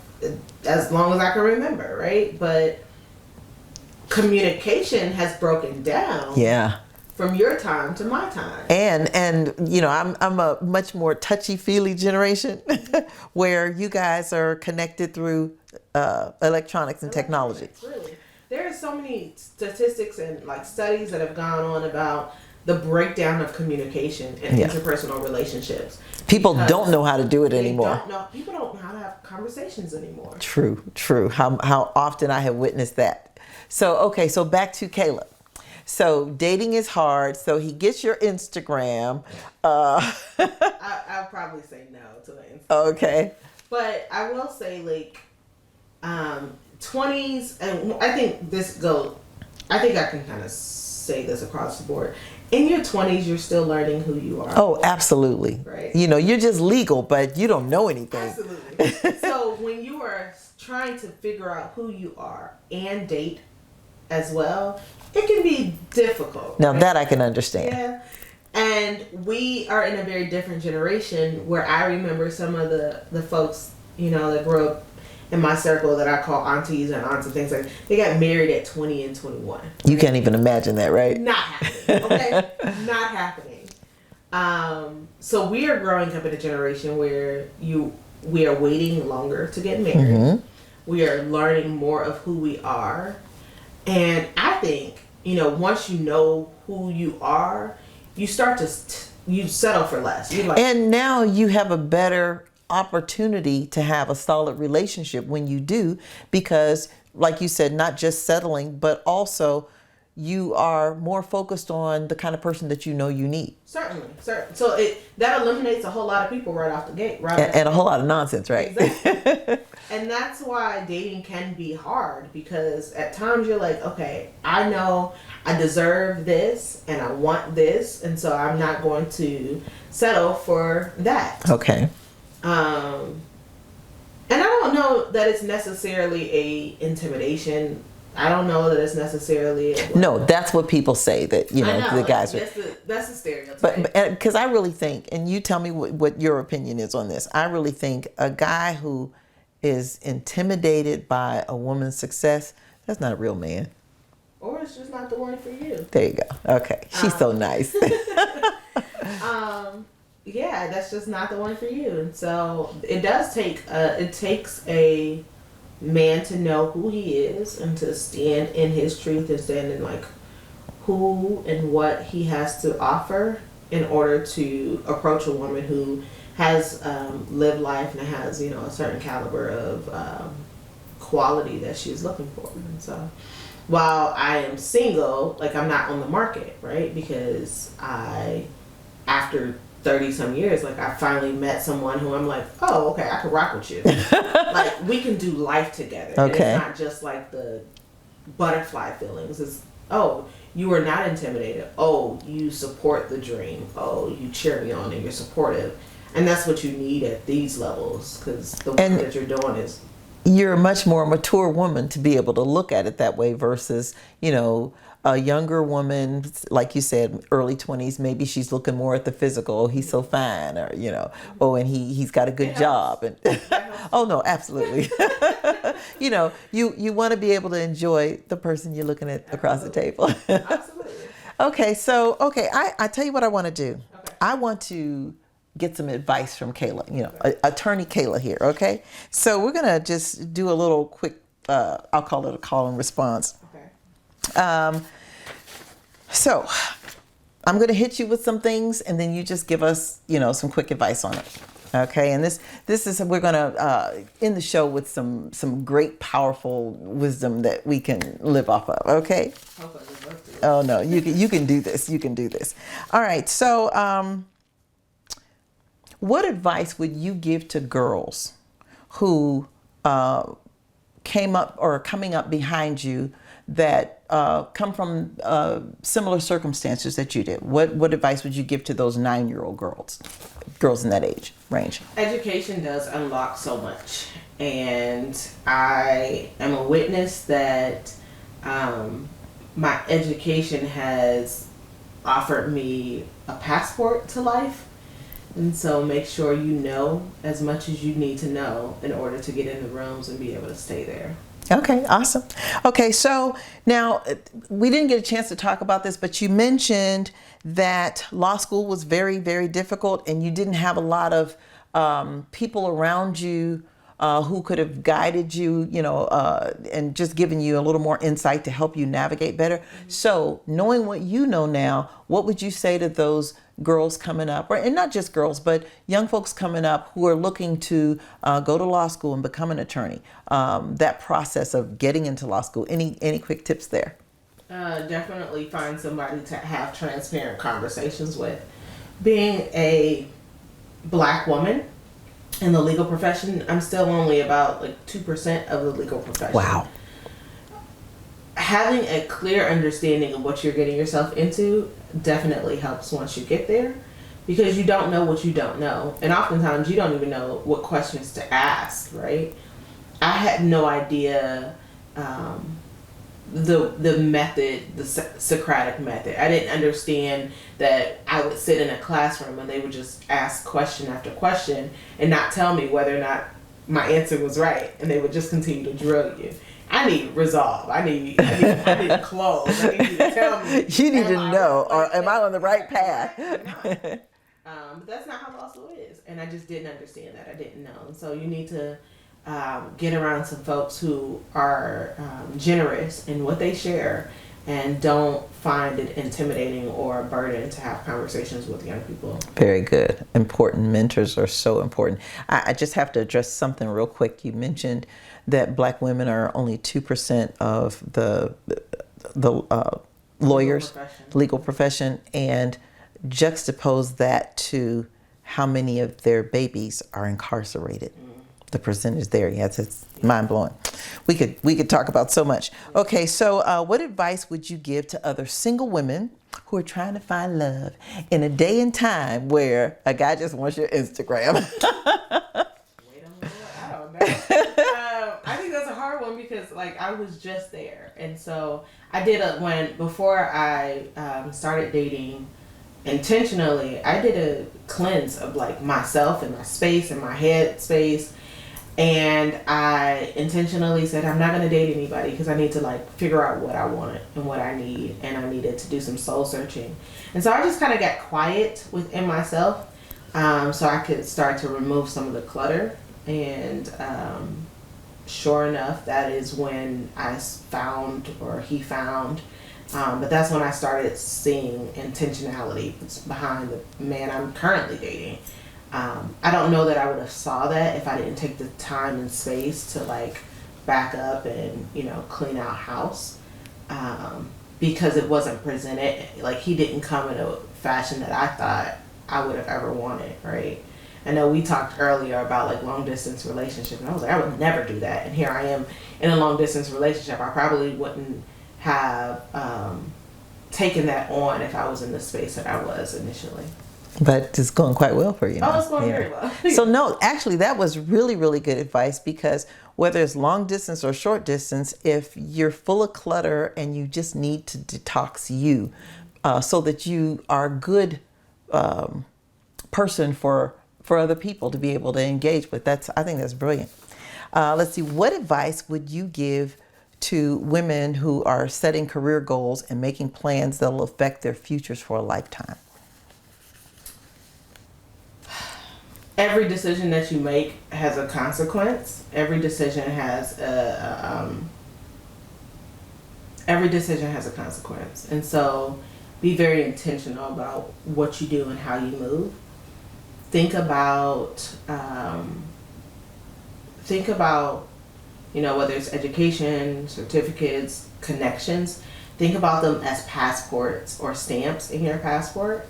as long as I can remember, right? But communication has broken down. Yeah. From your time to my time. And I'm a much more touchy-feely generation where you guys are connected through electronics and technology. Really. There are so many statistics and like studies that have gone on about the breakdown of communication and interpersonal relationships. People don't know how to do it anymore. People don't know how to have conversations anymore. True. How often I have witnessed that. So back to Kayla. So dating is hard. So he gets your Instagram. I'll probably say no to the Instagram. Okay. But I will say 20s, and I think I can kind of say this across the board. In your 20s, you're still learning who you are. Oh, absolutely. Right. You're just legal, but you don't know anything. Absolutely. So when you are trying to figure out who you are and date as well, it can be difficult. Now right? that I can understand. Yeah. And we are in a very different generation where I remember some of the folks, that grew up in my circle that I call aunties and aunts and things like that. They got married at 20 and 21. You can't even imagine that, right? Not happening. Okay? Not happening. So we are growing up in a generation where we are waiting longer to get married. Mm-hmm. We are learning more of who we are. And I think, once you know who you are, you start to you settle for less. And now you have a better opportunity to have a solid relationship when you do, because like you said, not just settling, but also you are more focused on the kind of person that you need. Certainly. So that eliminates a whole lot of people right off the gate, right? And a whole lot of nonsense, right? Exactly. And that's why dating can be hard, because at times you're like, okay, I know I deserve this and I want this, and so I'm not going to settle for that. Okay. And I don't know that it's necessarily a intimidation. I don't know that it's necessarily no, that's what people say, that the guys are. That's a stereotype. But because I really think, and you tell me what your opinion is on this, I really think a guy who is intimidated by a woman's success, that's not a real man. Or it's just not the one for you. There you go. Okay, she's so nice. Yeah, that's just not the one for you. And so it takes a man to know who he is and to stand in his truth and stand in who and what he has to offer in order to approach a woman who has lived life and has a certain caliber of quality that she's looking for. And so while I am single, I'm not on the market, right? Because after 30 some years, I finally met someone who I'm like, oh, okay, I can rock with you. We can do life together. Okay. And it's not just the butterfly feelings. It's, oh, you are not intimidated. Oh, you support the dream. Oh, you cheer me on and you're supportive. And that's what you need at these levels, because the work that you're doing is... You're a much more mature woman to be able to look at it that way versus, a younger woman, like you said, early 20s, maybe she's looking more at the physical. Oh, he's so fine, or, and he's got a good job. And oh, no, absolutely. You want to be able to enjoy the person you're looking at across the table. Absolutely. Okay, I tell you what I want to do. Okay. I want to get some advice from Kayla, Attorney Kayla here, okay? So we're going to just do a little quick, I'll call it a call and response. Okay. So I'm going to hit you with some things, and then you just give us, some quick advice on it. Okay, and this is, we're going to end the show with some great, powerful wisdom that we can live off of, okay? Oh, no, you can do this. You can do this. All right, so what advice would you give to girls who came up or are coming up behind you that come from similar circumstances that you did? What advice would you give to those 9-year-old girls in that age range? Education does unlock so much, and I am a witness that my education has offered me a passport to life. And so make sure you know as much as you need to know in order to get in the rooms and be able to stay there. Okay, awesome. Okay, so now we didn't get a chance to talk about this, but you mentioned that law school was very, very difficult, and you didn't have a lot of people around you who could have guided you, and just given you a little more insight to help you navigate better. Mm-hmm. So knowing what you know now, what would you say to those girls coming up, and not just girls, but young folks coming up who are looking to go to law school and become an attorney? That process of getting into law school. Any quick tips there? Definitely find somebody to have transparent conversations with. Being a Black woman in the legal profession, I'm still only about 2% of the legal profession. Wow. Having a clear understanding of what you're getting yourself into definitely helps once you get there, because you don't know what you don't know, and oftentimes you don't even know what questions to ask, right? I had no idea the method, the Socratic method. I didn't understand that I would sit in a classroom and they would just ask question after question and not tell me whether or not my answer was right, and they would just continue to drill you. I need resolve. I need clothes. I need you to tell me. You need to know, or am I on the right path? But that's not how law school is, and I just didn't understand that. I didn't know, and so you need to get around some folks who are generous in what they share, and don't find it intimidating or a burden to have conversations with young people. Very good. Important. Mentors are so important. I just have to address something real quick. You mentioned that Black women are only 2% of the lawyers, legal profession, and juxtapose that to how many of their babies are incarcerated. The percentage there, yes, it's mind blowing. We could talk about so much. Okay, so what advice would you give to other single women who are trying to find love in a day and time where a guy just wants your Instagram? Wait a minute, I don't know. I think that's a hard one, because I was just there, and so I did before I started dating intentionally. I did a cleanse of myself and my space and my head space. And I intentionally said, I'm not going to date anybody, because I need to figure out what I want and what I need. And I needed to do some soul searching. And so I just kind of got quiet within myself, so I could start to remove some of the clutter. And sure enough, that is when I found, or he found, but that's when I started seeing intentionality behind the man I'm currently dating. I don't know that I would have saw that if I didn't take the time and space to back up and clean out house, because it wasn't presented, he didn't come in a fashion that I thought I would have ever wanted, right? I know we talked earlier about long distance relationship, and I was I would never do that, and here I am in a long distance relationship. I probably wouldn't have taken that on if I was in the space that I was initially. But it's going quite well for you now. Oh, it's going very well. So no, actually that was really, really good advice, because whether it's long distance or short distance, if you're full of clutter and you just need to detox you so that you are a good person for other people to be able to engage with. I think that's brilliant. Let's see, what advice would you give to women who are setting career goals and making plans that will affect their futures for a lifetime? Every decision that you make has a consequence. Every decision has a consequence. And so be very intentional about what you do and how you move. Think about, whether it's education, certificates, connections, think about them as passports or stamps in your passport,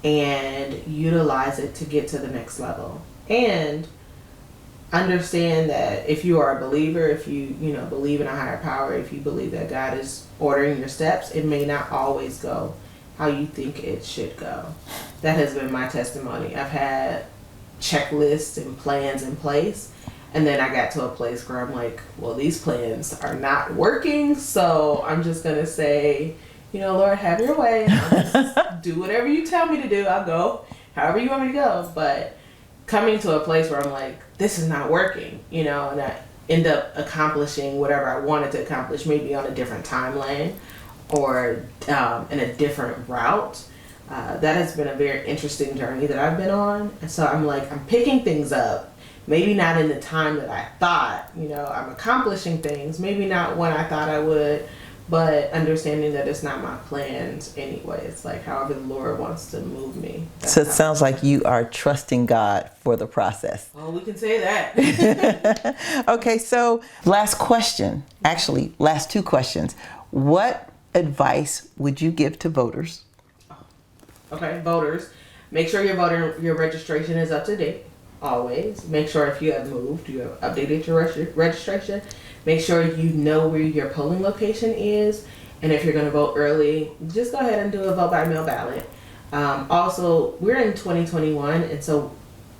and utilize it to get to the next level. And understand that if you are a believer, if you believe in a higher power, if you believe that God is ordering your steps, it may not always go how you think it should go. That has been my testimony. I've had checklists and plans in place, and then I got to a place where I'm like, well, these plans are not working, so I'm just gonna say, Lord, have your way, and I'll just do whatever you tell me to do. I'll go however you want me to go. But coming to a place where I'm like, this is not working, and I end up accomplishing whatever I wanted to accomplish, maybe on a different timeline or in a different route. That has been a very interesting journey that I've been on. And so I'm picking things up, maybe not in the time that I thought, I'm accomplishing things, maybe not when I thought I would, but understanding that it's not my plans anyway. It's like however the Lord wants to move me. So it sounds like you are trusting God for the process. Oh, we can say that. Okay, so last question, actually last two questions. What advice would you give to voters? Okay, voters, make sure your registration is up to date. Always make sure if you have moved, you have updated your registration. Make sure you know where your polling location is, and if you're going to vote early, just go ahead and do a vote by mail ballot. Also, we're in 2021, and so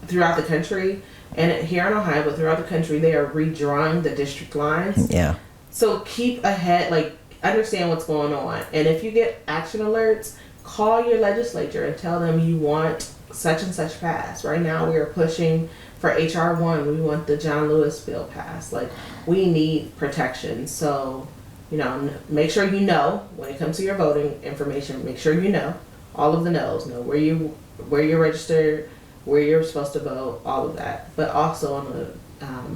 throughout the country, and here in Ohio, but throughout the country, they are redrawing the district lines. Yeah. So keep ahead, understand what's going on, and if you get action alerts, call your legislature and tell them you want such and such passed. Right now we are pushing for HR 1. We want the John Lewis bill passed. We need protection. So, make sure you know when it comes to your voting information, make sure you know all of the knows. Know where you're registered, where you're supposed to vote, all of that. But also on the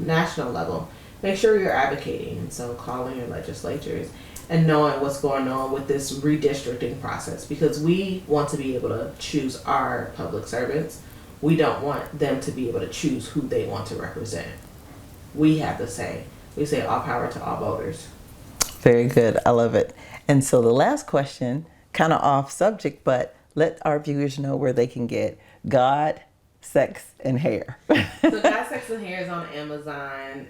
national level, make sure you're advocating. And so calling your legislatures and knowing what's going on with this redistricting process, because we want to be able to choose our public servants. We don't want them to be able to choose who they want to represent. We have to say, we say all power to all voters. Very good. I love it. And so the last question, kind of off subject, but let our viewers know where they can get God, Sex, and Hair. So God, Sex, and Hair is on Amazon.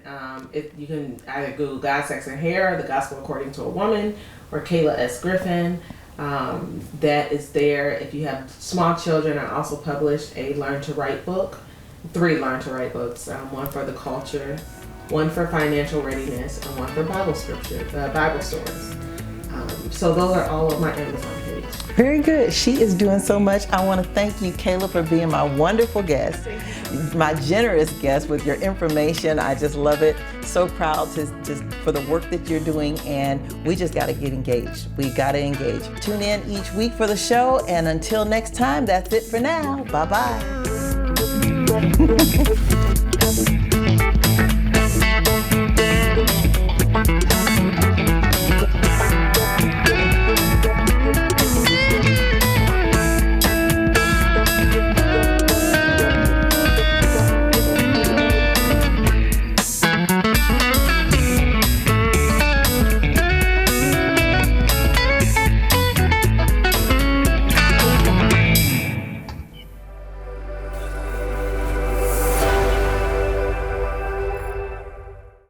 You can either Google God, Sex, and Hair, The Gospel According to a Woman, or Kayla S. Griffin. That is there. If you have small children, I also published a Learn to Write book, 3 Learn to Write books, one for the culture, one for financial readiness, and one for Bible stories. So those are all of my Amazon page. Very good. She is doing so much. I want to thank you, Kayla, for being my wonderful guest, my generous guest with your information. I just love it. So proud for the work that you're doing, and we just got to get engaged. We got to engage. Tune in each week for the show, and until next time, that's it for now. Bye-bye.